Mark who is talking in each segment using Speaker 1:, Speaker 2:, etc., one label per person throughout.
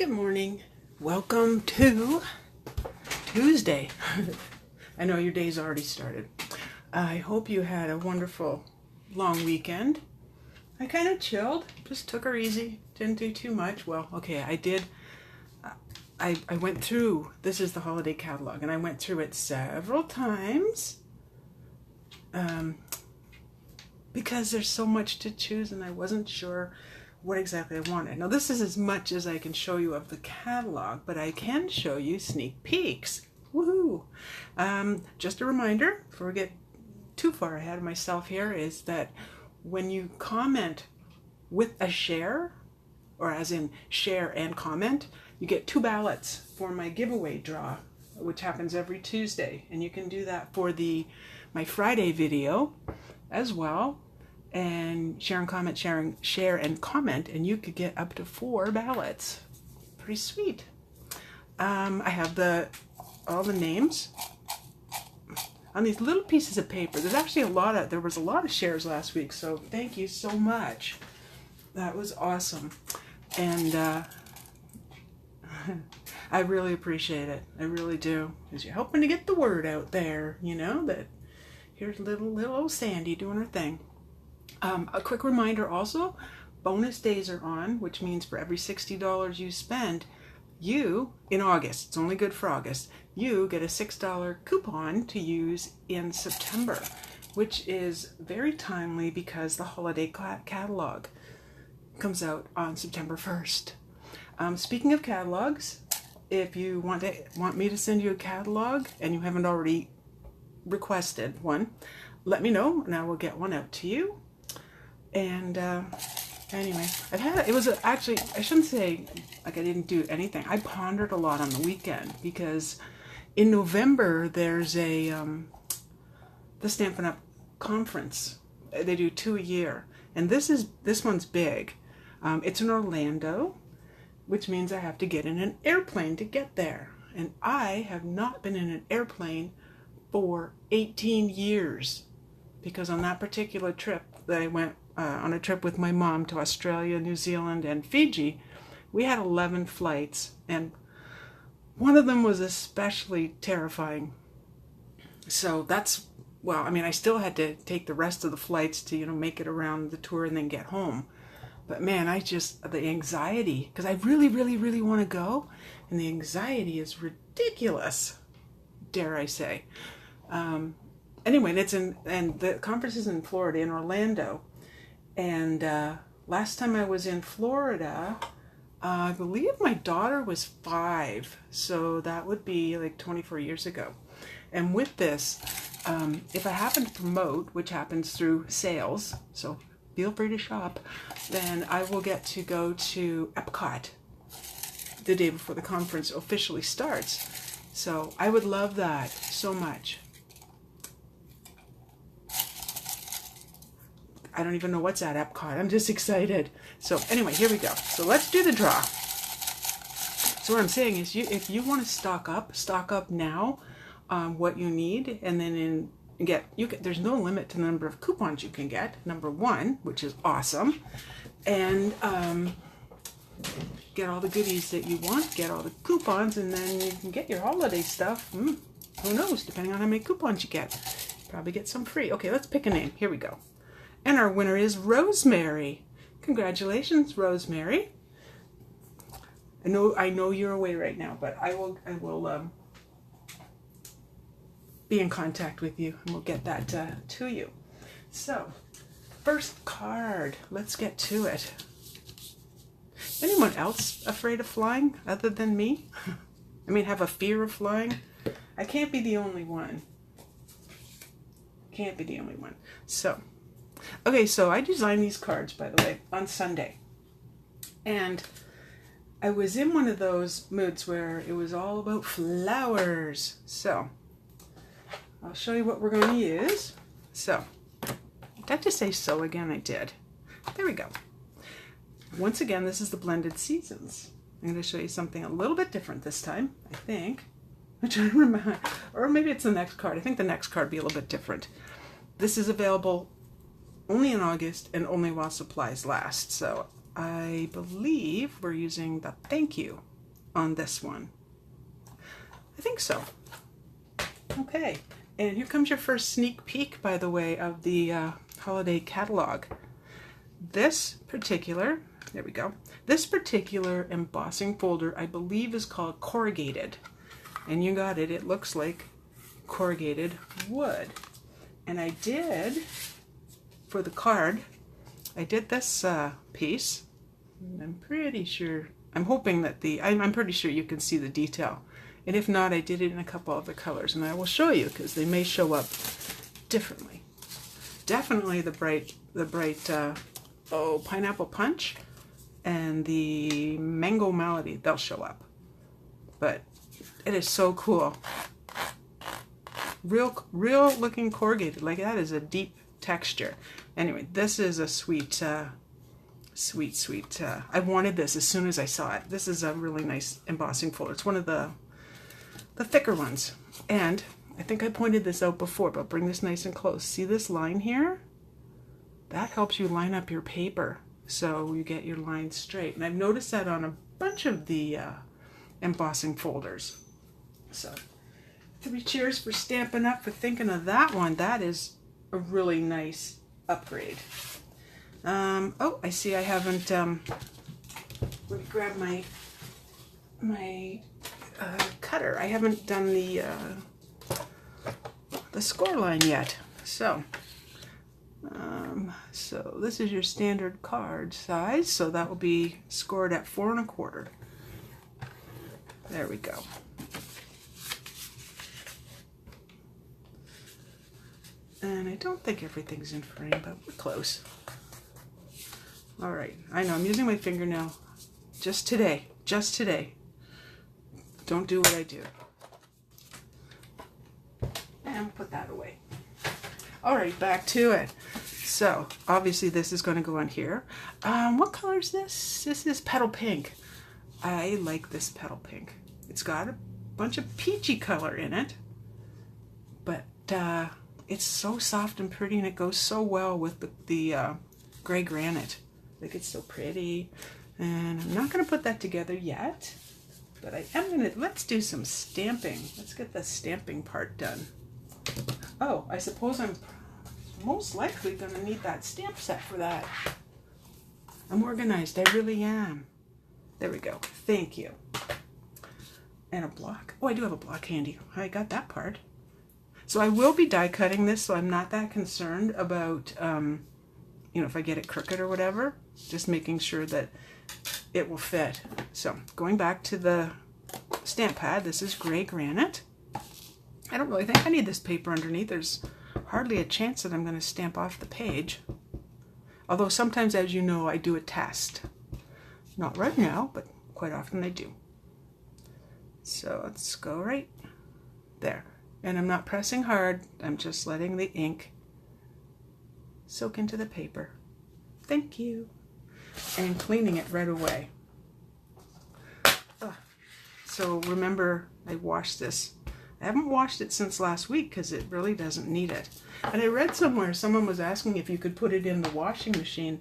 Speaker 1: Good morning. Welcome to Tuesday. I know your day's already started. I hope you had a wonderful long weekend. I kind of chilled, just took her easy, didn't do too much. Well, okay, I did. I went through, this is the holiday catalog, and I went through it several times because there's so much to choose and I wasn't sure what exactly I wanted. Now this is as much as I can show you of the catalog, but I can show you sneak peeks. Woohoo! Just a reminder, before we get too far ahead of myself here, is that when you comment with a share, or as in share and comment, you get 2 ballots for my giveaway draw, which happens every Tuesday. And you can do that for my Friday video as well. And share and comment, share and comment, and you could get up to 4 ballots. Pretty sweet. I have all the names on these little pieces of paper. There's actually there was a lot of shares last week, so thank you so much. That was awesome. And I really appreciate it. I really do. Because you're helping to get the word out there, you know, that here's little old Sandy doing her thing. A quick reminder also, bonus days are on, which means for every $60 you spend, in August, it's only good for August, you get a $6 coupon to use in September, which is very timely because the holiday catalog comes out on September 1st. Speaking of catalogs, if you want me to send you a catalog and you haven't already requested one, let me know and I will get one out to you. And anyway, actually, I shouldn't say like I didn't do anything. I pondered a lot on the weekend because in November there's the Stampin' Up conference. They do 2 a year, and this one's big. It's in Orlando, which means I have to get in an airplane to get there, and I have not been in an airplane for 18 years because on that particular trip that I went on a trip with my mom to Australia, New Zealand, and Fiji, we had 11 flights, and one of them was especially terrifying. So I still had to take the rest of the flights to, make it around the tour and then get home. But man, the anxiety, because I really, really, really want to go, and the anxiety is ridiculous, dare I say. Anyway, and the conference is in Florida, in Orlando. And last time I was in Florida, I believe my daughter was 5, so that would be like 24 years ago. And with this, if I happen to promote, which happens through sales, so feel free to shop, then I will get to go to Epcot the day before the conference officially starts. So I would love that so much. I don't even know what's at Epcot. I'm just excited. So anyway, here we go. So let's do the draw. So what I'm saying is, if you want to stock up now what you need, and then there's no limit to the number of coupons you can get, number 1, which is awesome, and get all the goodies that you want, get all the coupons, and then you can get your holiday stuff. Who knows, depending on how many coupons you get. Probably get some free. Okay, let's pick a name. Here we go. And our winner is Rosemary. Congratulations, Rosemary. I know you're away right now, but I will be in contact with you, and we'll get that to you. So, first card. Let's get to it. Anyone else afraid of flying other than me? Have a fear of flying? I can't be the only one. Can't be the only one. So. Okay, so I designed these cards, by the way, on Sunday. And I was in one of those moods where it was all about flowers. So, I'll show you what we're going to use. So, did I just say so again? I did. There we go. Once again, this is the Blended Seasons. I'm going to show you something a little bit different this time, I think. I'm trying to remember. Or maybe it's the next card. I think the next card will be a little bit different. This is available only in August and only while supplies last. So I believe we're using the Thank You on this one. I think so. Okay, and here comes your first sneak peek, by the way, of the holiday catalog. This particular, there we go, this particular embossing folder I believe is called corrugated. And you got it, it looks like corrugated wood. And I did, for the card, I did this piece. I'm pretty sure, I'm hoping that I'm pretty sure you can see the detail. And if not, I did it in a couple other colors, and I will show you because they may show up differently. Definitely the bright Pineapple Punch and the Mango Melody, they'll show up. But it is so cool. Real looking corrugated, like that is a deep texture. Anyway, this is a sweet, sweet. I wanted this as soon as I saw it. This is a really nice embossing folder. It's one of the thicker ones. And I think I pointed this out before, but bring this nice and close. See this line here? That helps you line up your paper so you get your lines straight. And I've noticed that on a bunch of the embossing folders. So 3 cheers for Stampin' Up! For thinking of that one. That is a really nice upgrade. Oh, I see I haven't, let me grab my cutter. I haven't done the score line yet. So this is your standard card size, so that will be scored at 4 1/4. There we go. And I don't think everything's in frame, but we're close. All right, I know I'm using my fingernail just today. Don't do what I do. And put that away. All right, back to it. So obviously this is going to go on here. What color is this? This is Petal Pink. I like this Petal Pink. It's got a bunch of peachy color in it, but it's so soft and pretty, and it goes so well with the gray granite. Like, it's so pretty. And I'm not going to put that together yet, but I am going to, let's do some stamping. Let's get the stamping part done. Oh, I suppose I'm most likely going to need that stamp set for that. I'm organized, I really am. There we go, thank you. And a block. Oh, I do have a block handy. I got that part. So I will be die cutting this, so I'm not that concerned about, you know, if I get it crooked or whatever. Just making sure that it will fit. So going back to the stamp pad, this is gray granite. I don't really think I need this paper underneath. There's hardly a chance that I'm going to stamp off the page. Although sometimes, as you know, I do a test. Not right now, but quite often I do. So let's go right there. And I'm not pressing hard. I'm just letting the ink soak into the paper. Thank you. And cleaning it right away. So remember, I washed this. I haven't washed it since last week because it really doesn't need it. And I read somewhere, someone was asking if you could put it in the washing machine.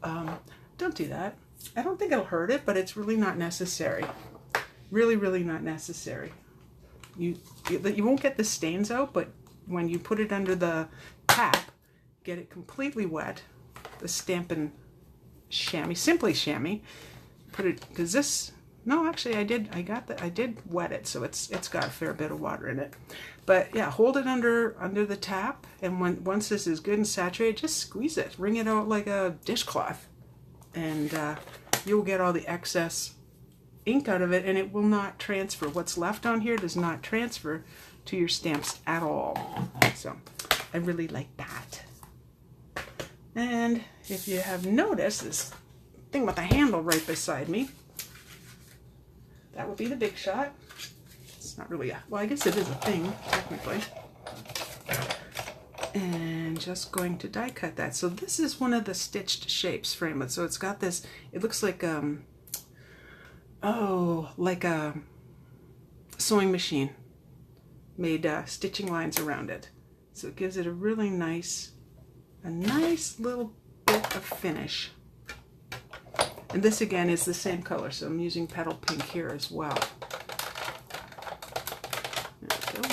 Speaker 1: Don't do that. I don't think it'll hurt it, but it's really not necessary. Really, really not necessary. You won't get the stains out, but when you put it under the tap, get it completely wet. The Stampin' chamois, simply chamois. Put it, because this, no, actually I did wet it, so it's got a fair bit of water in it. But yeah, hold it under the tap, and once this is good and saturated, just squeeze it, wring it out like a dishcloth, and you'll get all the excess ink out of it, and it will not transfer. What's left on here does not transfer to your stamps at all. So I really like that. And if you have noticed this thing with the handle right beside me, that would be the Big Shot. It's not really a, well, I guess it is a thing, technically. And just going to die cut that. So this is one of the stitched shapes frame. So it's got this, it looks like like a sewing machine made stitching lines around it. So it gives it a really nice, little bit of finish. And this again is the same color, so I'm using Petal Pink here as well. There we go.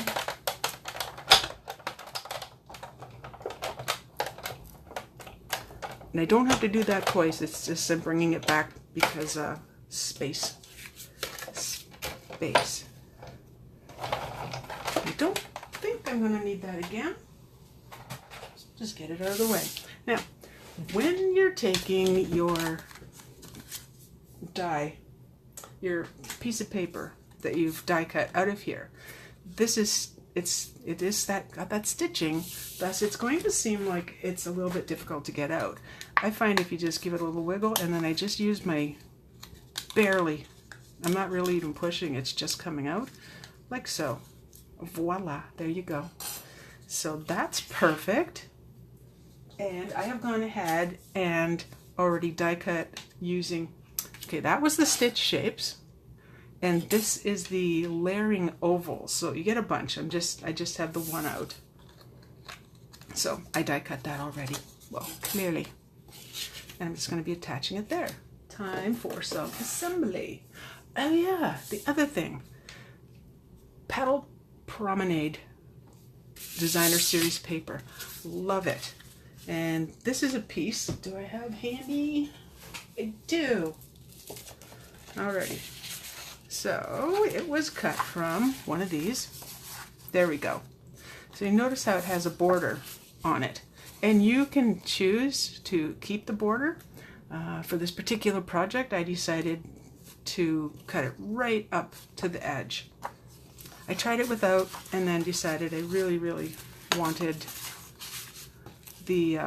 Speaker 1: And I don't have to do that twice, it's just I'm bringing it back because space. I don't think I'm going to need that again. Just get it out of the way. Now, when you're taking your die, your piece of paper that you've die cut out of here, it is got that stitching, thus it's going to seem like it's a little bit difficult to get out. I find if you just give it a little wiggle, and then I just use my barely, I'm not really even pushing, it's just coming out like so. Voila, there you go. So that's perfect. And I have gone ahead and already die cut using, okay, that was the stitch shapes. And this is the layering ovals. So you get a bunch. I just have the one out. So I die cut that already. Well, clearly. And I'm just going to be attaching it there. Time for some assembly. Oh yeah, the other thing. Petal Promenade Designer Series paper. Love it. And this is a piece. Do I have handy? I do. Alrighty. So it was cut from one of these. There we go. So you notice how it has a border on it. And you can choose to keep the border. For this particular project, I decided to cut it right up to the edge. I tried it without and then decided I really, really wanted the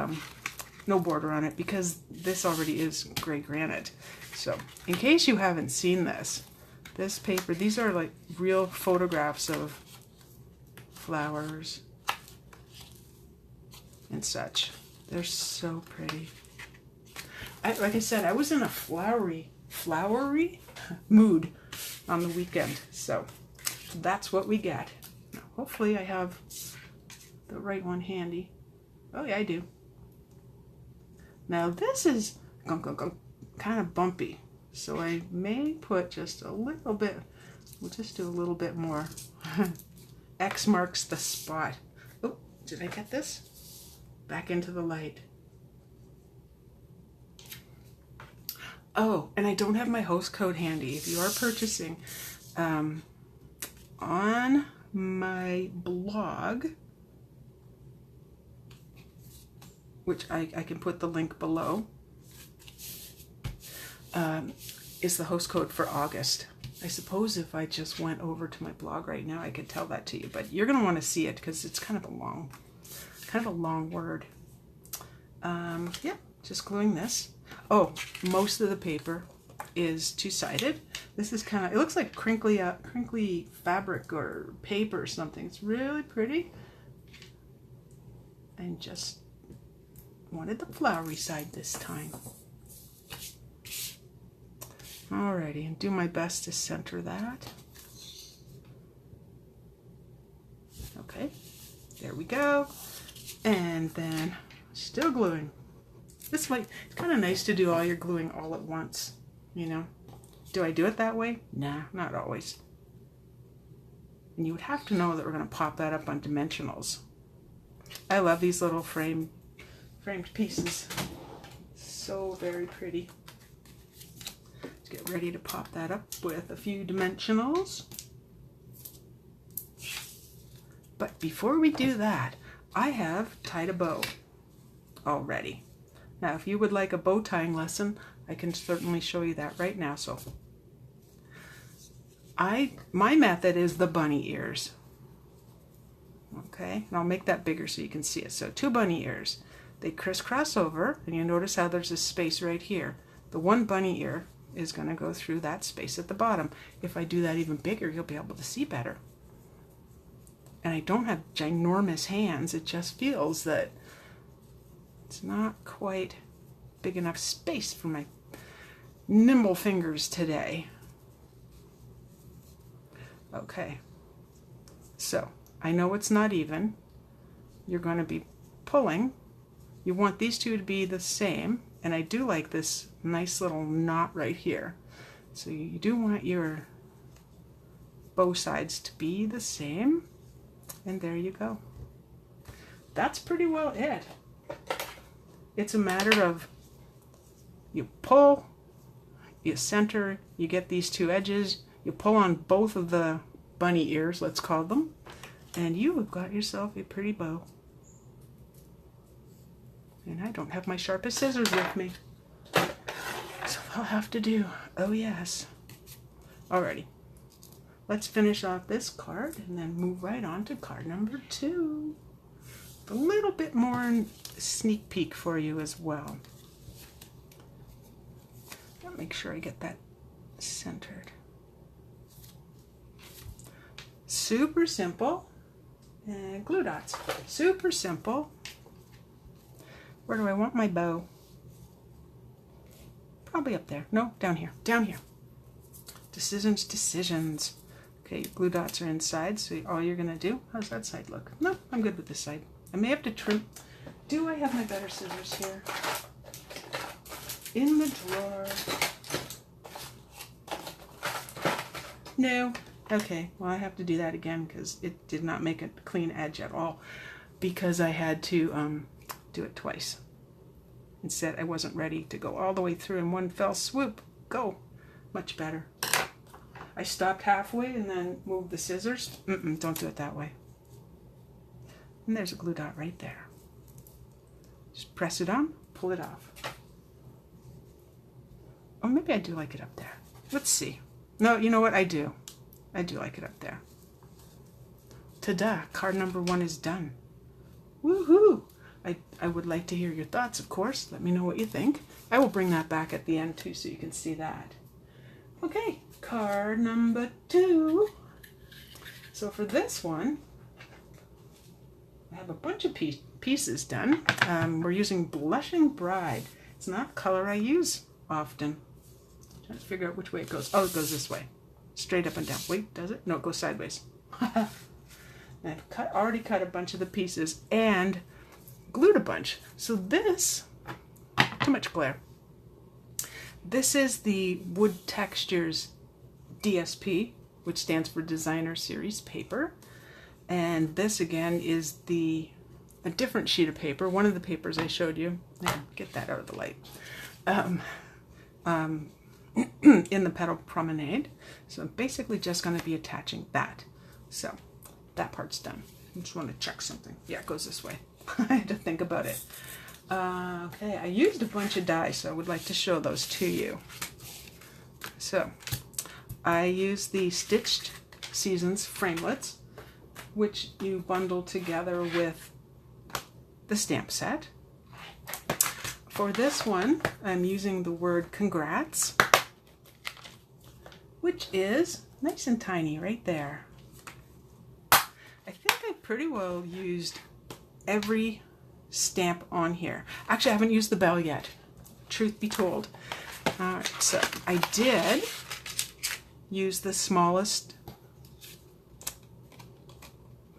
Speaker 1: no border on it because this already is gray granite. So in case you haven't seen this paper, these are like real photographs of flowers and such. They're so pretty. Like I said, I was in a flowery mood on the weekend, so that's what we got. Now, hopefully I have the right one handy. Oh yeah, I do. Now this is kind of bumpy, so I may put just a little bit, we'll just do a little bit more. X marks the spot. Oh, did I get this? Back into the light. Oh, and I don't have my host code handy. If you are purchasing on my blog, which I can put the link below, is the host code for August. I suppose if I just went over to my blog right now, I could tell that to you, but you're going to want to see it because it's kind of a long word. Yeah, just gluing this. Oh, most of the paper is two-sided. This is kind of, it looks like crinkly fabric or paper or something. It's really pretty. And just wanted the flowery side this time. Alrighty, and do my best to center that. Okay, there we go. And then still gluing. This way, it's kind of nice to do all your gluing all at once, you know. Do I do it that way? Nah, not always. And you would have to know that we're going to pop that up on dimensionals. I love these little framed pieces. So very pretty. Let's get ready to pop that up with a few dimensionals. But before we do that, I have tied a bow already. Now, if you would like a bow tying lesson, I can certainly show you that right now. So, my method is the bunny ears. Okay, and I'll make that bigger so you can see it. So, 2 bunny ears. They crisscross over, and you notice how there's a space right here. The one bunny ear is going to go through that space at the bottom. If I do that even bigger, you'll be able to see better. And I don't have ginormous hands. It just feels that it's not quite big enough space for my nimble fingers today. Okay, so I know it's not even. You're going to be pulling. You want these two to be the same. And I do like this nice little knot right here. So you do want your bow sides to be the same. And there you go. That's pretty well it. It's a matter of you pull, you center, you get these two edges, you pull on both of the bunny ears, let's call them, and you have got yourself a pretty bow. And I don't have my sharpest scissors with me. So I'll have to do, oh yes. Alrighty. Let's finish off this card and then move right on to card number 2. A little bit more sneak peek for you as well. I'll make sure I get that centered. Super simple. And glue dots. Super simple. Where do I want my bow? Probably up there. No, down here. Down here. Decisions, decisions. Okay, glue dots are inside, so all you're going to do, how's that side look? No, I'm good with this side. I may have to trim. Do I have my better scissors here? In the drawer. No. Okay, well I have to do that again because it did not make a clean edge at all because I had to do it twice. Instead, I wasn't ready to go all the way through in one fell swoop. Go. Much better. I stopped halfway and then moved the scissors. Don't do it that way. And there's a glue dot right there. Just press it on, pull it off. Or maybe I do like it up there. Let's see. No, you know what? I do. I do like it up there. Ta-da! Card number 1 is done. Woohoo! I would like to hear your thoughts, of course. Let me know what you think. I will bring that back at the end too so you can see that. Okay, card number 2. So for this one, I have a bunch of pieces done. We're using Blushing Bride. It's not a color I use often. I'm trying to figure out which way it goes. Oh, it goes this way. Straight up and down. Wait, does it? No, it goes sideways. I've already cut a bunch of the pieces and glued a bunch. So this, too much glare. This is the Wood Textures DSP, which stands for Designer Series Paper. And this again is a different sheet of paper. One of the papers I showed you. Yeah, get that out of the light. In the Petal Promenade. So I'm basically just going to be attaching that. So that part's done. I just want to check something. Yeah, it goes this way. I had to think about it. Okay, I used a bunch of dies, so I would like to show those to you. So I used the Stitched Seasons framelets, which you bundle together with the stamp set. For this one, I'm using the word congrats, which is nice and tiny right there. I think I pretty well used every stamp on here. Actually, I haven't used the bell yet, truth be told. Alright, so I did use the smallest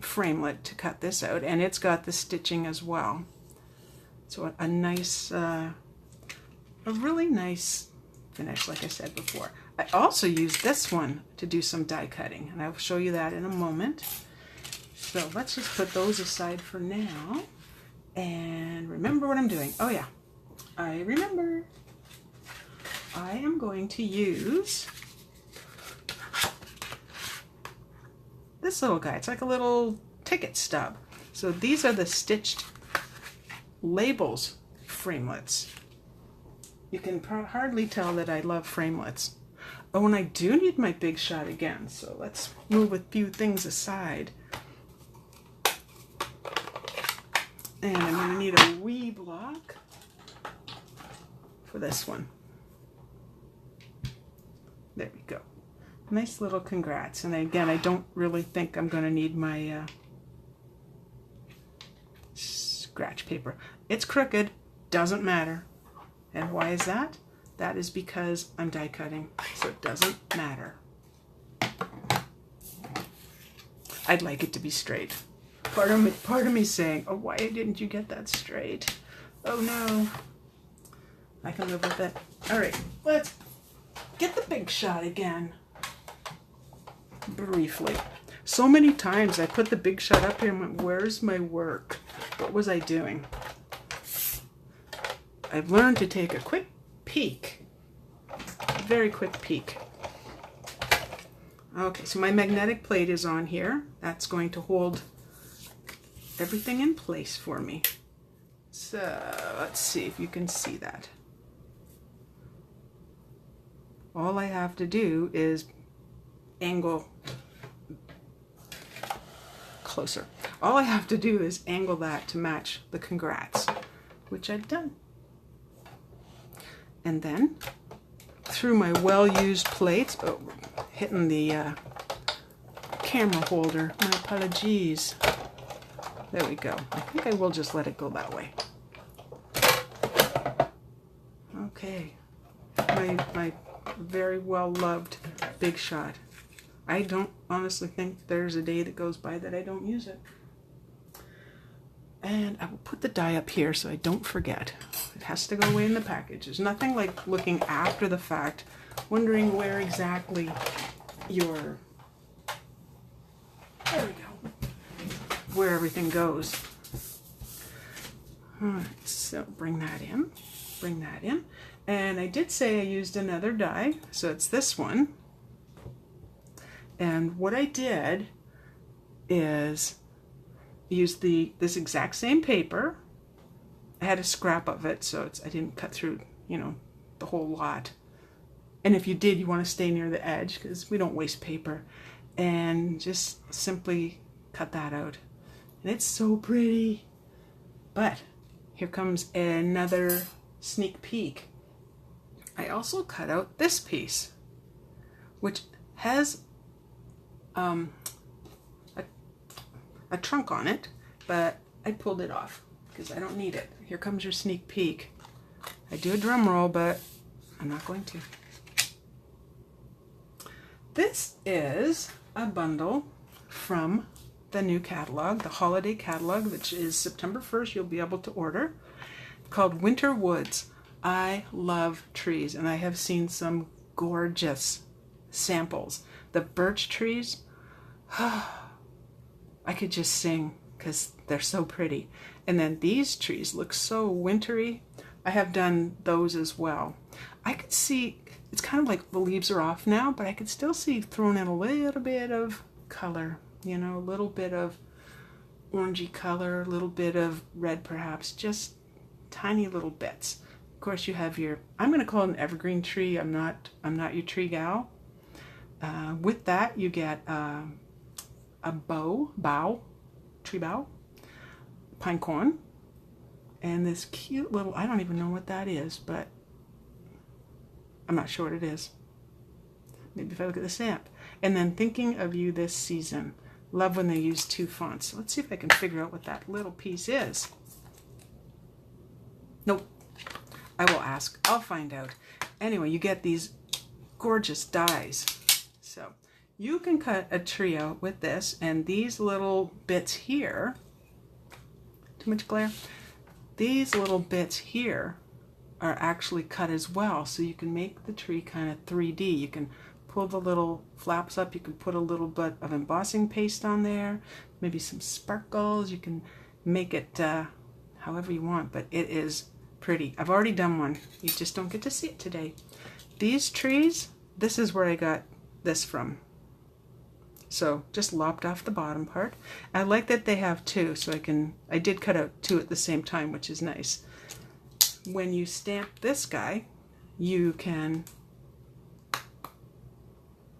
Speaker 1: framelit to cut this out, and it's got the stitching as well. So a nice, a really nice finish, like I said before. I also used this one to do some die cutting, and I'll show you that in a moment. So let's just put those aside for now and remember what I'm doing. Oh yeah, I remember. I am going to use this little guy. It's like a little ticket stub. So these are the Stitched Labels framelets. You can hardly tell that I love framelets. Oh, and I do need my big shot again. So let's move a few things aside. And I'm going to need a wee block for this one. There we go. Nice little congrats. And again, I don't really think I'm going to need my scratch paper. It's crooked, doesn't matter. And why is that? That is because I'm die cutting, so it doesn't matter. I'd like it to be straight. Part of me saying, oh, why didn't you get that straight? Oh no. I can live with it. All right, let's get the big shot again. Briefly. So many times I put the big shot up here and went, where's my work? What was I doing? I've learned to take a quick peek. A very quick peek. Okay, so my magnetic plate is on here. That's going to hold everything in place for me. So let's see if you can see that. All I have to do is angle closer. All I have to do is angle that to match the congrats, which I've done. And then through my well-used plates, oh, hitting the camera holder. My apologies. There we go. I think I will just let it go that way. Okay. My very well-loved Big Shot. I don't honestly think there's a day that goes by that I don't use it. And I will put the die up here so I don't forget. It has to go away in the package. There's nothing like looking after the fact, wondering where exactly your, there we go, where everything goes. All right, so bring that in, bring that in. And I did say I used another die, so it's this one. And what I did is use this exact same paper. I had a scrap of it, so I didn't cut through, you know, the whole lot. And if you did, you want to stay near the edge because we don't waste paper. And just simply cut that out. And it's so pretty. But here comes another sneak peek. I also cut out this piece, which has a trunk on it, but I pulled it off because I don't need it. Here comes your sneak peek. I do a drum roll, but I'm not going to. This is a bundle from the new catalog, the holiday catalog, which is September 1st. You'll be able to order, called Winter Woods. I love trees, and I have seen some gorgeous samples. The birch trees, I could just sing because they're so pretty. And then these trees look so wintry. I have done those as well. I could see, it's kind of like the leaves are off now, but I could still see thrown in a little bit of color, you know, a little bit of orangey color, a little bit of red perhaps, just tiny little bits. Of course you have your, I'm going to call it an evergreen tree. I'm not your tree gal. With that you get a tree bough, pine cone, and this cute little, I don't even know what that is, but I'm not sure what it is. Maybe if I look at the stamp. And then Thinking of You This Season. Love when they use two fonts. So let's see if I can figure out what that little piece is. Nope. I will ask. I'll find out. Anyway, you get these gorgeous dies. So you can cut a tree out with this, and these little bits here, too much glare, these little bits here are actually cut as well, so you can make the tree kind of 3D. You can pull the little flaps up, you can put a little bit of embossing paste on there, maybe some sparkles, you can make it however you want, but it is pretty. I've already done one, you just don't get to see it today. These trees, this is where I got this from. So just lopped off the bottom part. I like that they have two, so I did cut out two at the same time, which is nice. When you stamp this guy, you can,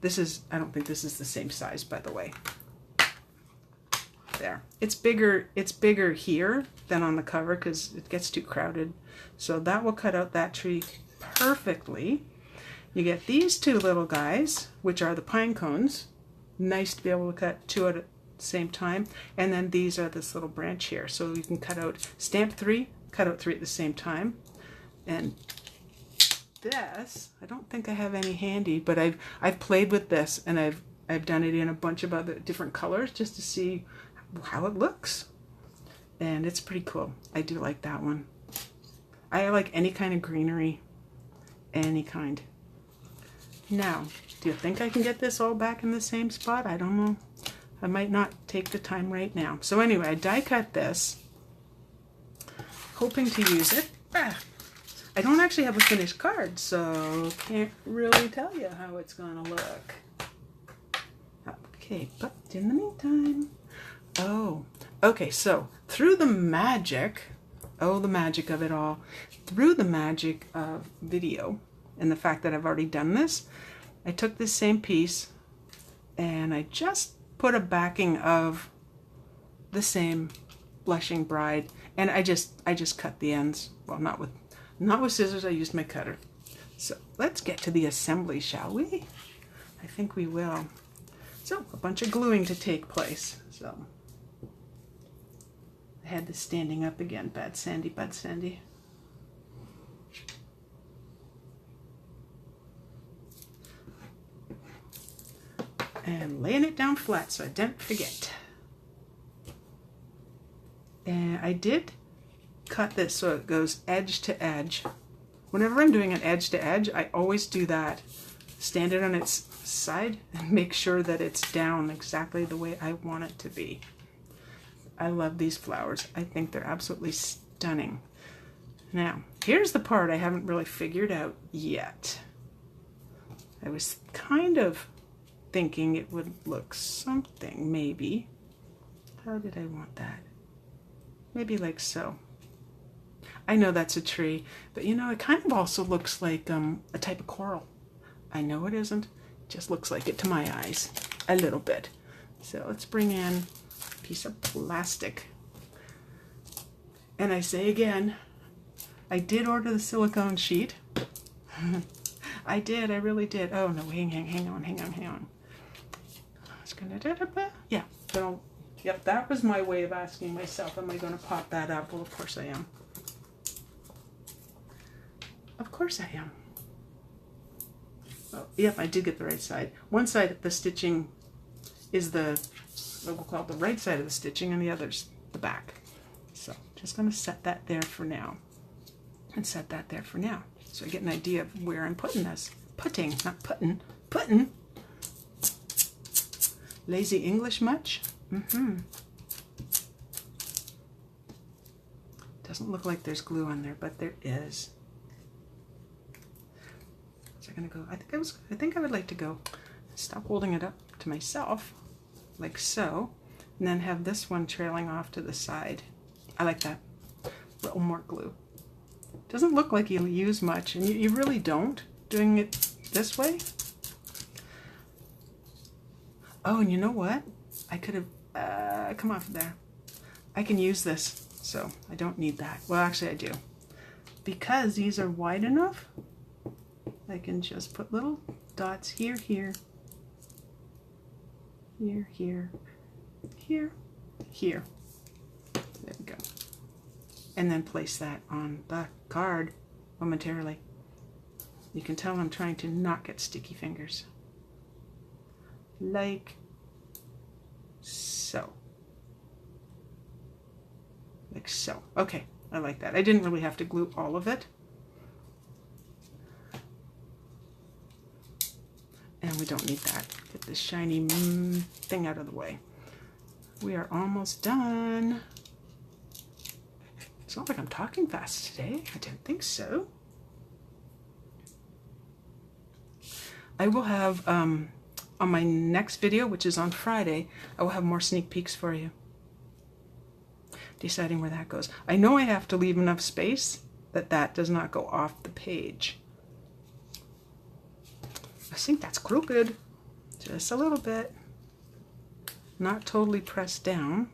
Speaker 1: this is, I don't think this is the same size, by the way. There. It's bigger here than on the cover because it gets too crowded. So that will cut out that tree perfectly. You get these two little guys, which are the pine cones. Nice to be able to cut two at the same time. And then these are this little branch here. So you can cut out, stamp three, cut out three at the same time. And this, I don't think I have any handy, but I've played with this, and I've done it in a bunch of other different colors just to see how it looks. And it's pretty cool. I do like that one. I like any kind of greenery, any kind. Now, do you think I can get this all back in the same spot? I don't know. I might not take the time right now. So anyway, I die cut this, hoping to use it. I don't actually have a finished card, so can't really tell you how it's gonna look. Okay, but in the meantime, oh, okay, so through the magic, oh, the magic of it all, through the magic of video and the fact that I've already done this, I took this same piece and I just put a backing of the same Blushing Bride, and I just cut the ends. Well, not with scissors, I used my cutter. So let's get to the assembly, shall we? I think we will. So a bunch of gluing to take place. So I had this standing up again. Bad Sandy, bad Sandy. And laying it down flat so I didn't forget. And I did cut this so it goes edge to edge. Whenever I'm doing an edge to edge, I always do that. Stand it on its side and make sure that it's down exactly the way I want it to be. I love these flowers. I think they're absolutely stunning. Now, here's the part I haven't really figured out yet. I was kind of thinking it would look something, maybe. How did I want that? Maybe like so. I know that's a tree, but you know, it kind of also looks like a type of coral. I know it isn't. It just looks like it to my eyes, a little bit. So let's bring in a piece of plastic. And I say again, I did order the silicone sheet. I did, I really did. Oh no, hang on. It's gonna, yeah, so, yep, that was my way of asking myself, am I gonna pop that up? Well, of course I am. Of course I am. Oh, yep, I did get the right side. One side of the stitching is what we'll call the right side of the stitching, and the other's the back. So just going to set that there for now. And set that there for now. So I get an idea of where I'm putting this. Putting, not putting. Putting. Lazy English much? Doesn't look like there's glue on there, but there is. So I'm gonna go, I think I would like to go, stop holding it up to myself, like so, and then have this one trailing off to the side. I like that. A little more glue. Doesn't look like you use much, and you really don't, doing it this way. Oh, and you know what? I could have, come off there. I can use this, so I don't need that. Well, actually I do. Because these are wide enough, I can just put little dots here, here, here, here, here, here. There we go. And then place that on the card momentarily. You can tell I'm trying to not get sticky fingers. Like so. Like so. Okay, I like that. I didn't really have to glue all of it. And we don't need that. Get this shiny thing out of the way. We are almost done. It's not like I'm talking fast today. I don't think so. I will have, on my next video, which is on Friday, I will have more sneak peeks for you. Deciding where that goes. I know I have to leave enough space that that does not go off the page. I think that's crooked, just a little bit, not totally pressed down.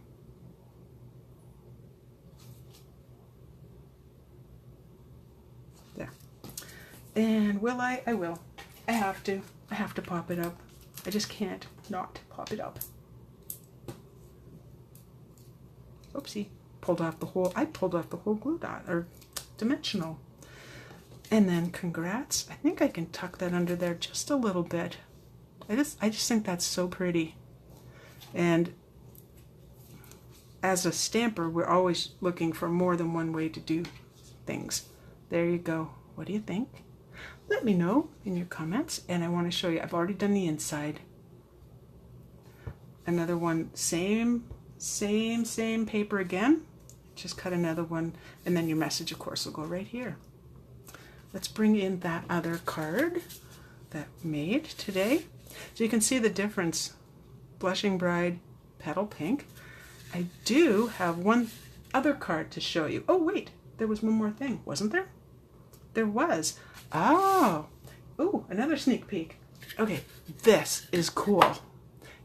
Speaker 1: There. And will I? I will. I have to pop it up. I just can't not pop it up. Oopsie, I pulled off the whole glue dot, or dimensional. And then congrats. I think I can tuck that under there just a little bit. I just think that's so pretty. And as a stamper, we're always looking for more than one way to do things. There you go. What do you think? Let me know in your comments. And I want to show you, I've already done the inside. Another one, same paper again. Just cut another one, and then your message, of course, will go right here. Let's bring in that other card that we made today. So you can see the difference. Blushing Bride, Petal Pink. I do have one other card to show you. Oh, wait, there was one more thing, wasn't there? There was. Oh, ooh, another sneak peek. Okay, this is cool.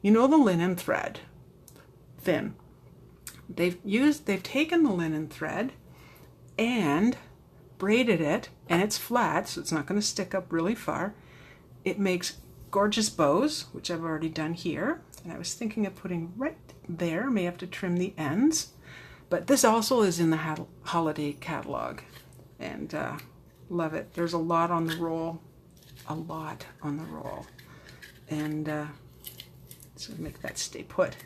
Speaker 1: You know the linen thread, thin. They've taken the linen thread and braided it, and it's flat, so it's not going to stick up really far. It makes gorgeous bows, which I've already done here, and I was thinking of putting right there. May have to trim the ends, but this also is in the holiday catalog, and love it. There's a lot on the roll, and so make that stay put.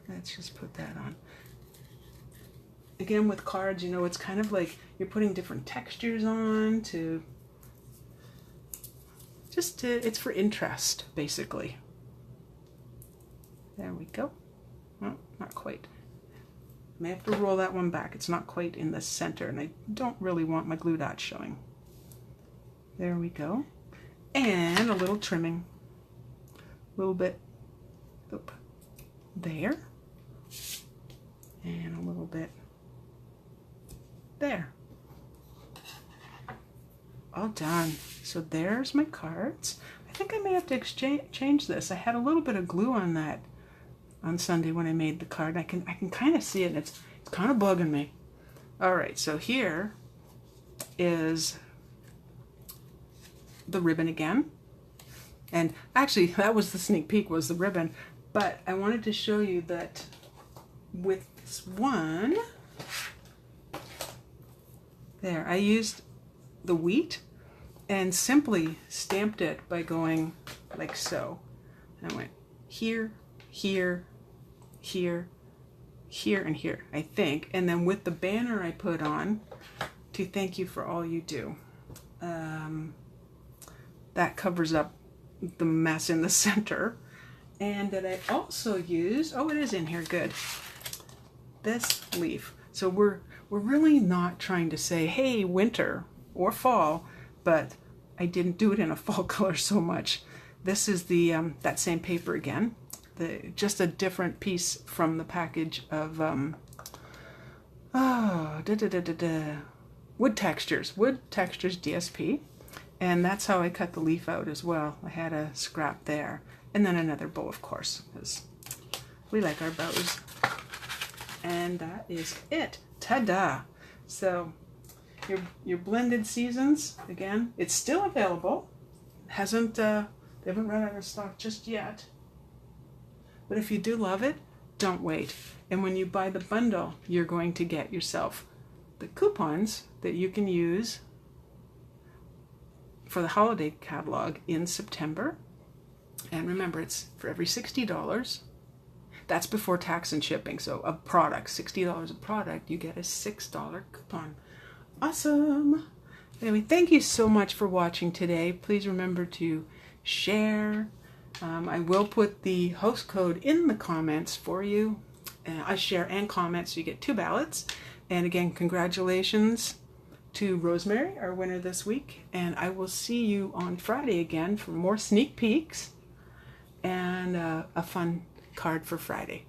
Speaker 1: Let's just put that on. Again, with cards, you know, it's kind of like you're putting different textures on to it's for interest, basically. There we go. Well, not quite. I may have to roll that one back. It's not quite in the center, and I don't really want my glue dots showing. There we go. And a little trimming. A little bit. Oop. There. And a little bit there. All done. So there's my cards. I think I may have to change this. I had a little bit of glue on that on Sunday when I made the card. I can kind of see it. It's kind of bugging me. All right, so here is the ribbon again. And actually, that was the sneak peek, was the ribbon. But I wanted to show you that with this one, there, I used the wheat and simply stamped it by going like so. And I went here, here, here, here, and here, I think. And then with the banner I put on to thank you for all you do. That covers up the mess in the center. And that I also used, oh, it is in here, good, this leaf. So we're really not trying to say, hey, winter or fall, but I didn't do it in a fall color so much. This is the that same paper again, just a different piece from the package of Wood Textures DSP, and that's how I cut the leaf out as well. I had a scrap there. And then another bow, of course, because we like our bows. And that is it. Ta-da! So your blended seasons, again, it's still available. They haven't run out of stock just yet. But if you do love it, don't wait. And when you buy the bundle, you're going to get yourself the coupons that you can use for the holiday catalog in September. And remember, it's for every $60. That's before tax and shipping. So a product, $60 a product, you get a $6 coupon. Awesome. Anyway, thank you so much for watching today. Please remember to share. I will put the host code in the comments for you. I share and comment, so you get 2 ballots. And again, congratulations to Rosemary, our winner this week. And I will see you on Friday again for more sneak peeks and a fun card for Friday.